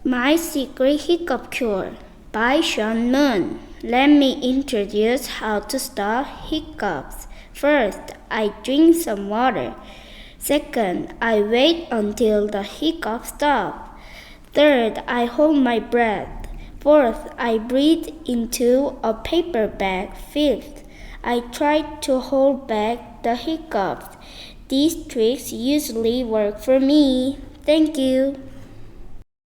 My Secret Hiccup Cure by Sean Moon. Let me introduce how to stop hiccups. First, I drink some water. Second, I wait until the hiccups stop. Third, I hold my breath. Fourth, I breathe into a paper bag. Fifth, I try to hold back the hiccups. These tricks usually work for me. Thank you.